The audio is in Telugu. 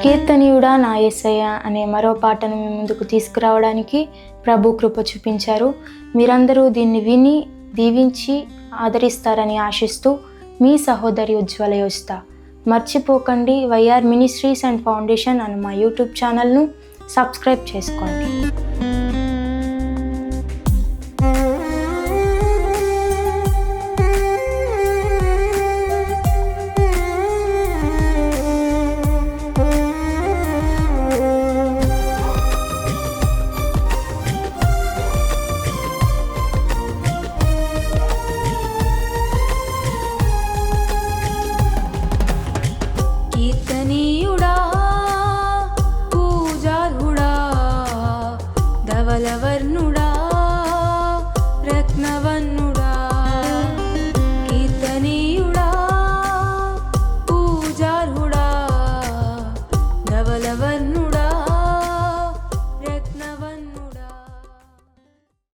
కీర్తనీయుడా నా యేసయ్య అనే మరో పాటను మీ ముందుకు తీసుకురావడానికి ప్రభు కృప చూపించారు. మీరందరూ దీన్ని విని దీవించి ఆదరిస్తారని ఆశిస్తూ మీ సహోదరి ఉజ్వల యోస్త. మర్చిపోకండి, వైఆర్ మినిస్ట్రీస్ అండ్ ఫౌండేషన్ అనే మా యూట్యూబ్ ఛానల్ను సబ్స్క్రైబ్ చేసుకోండి.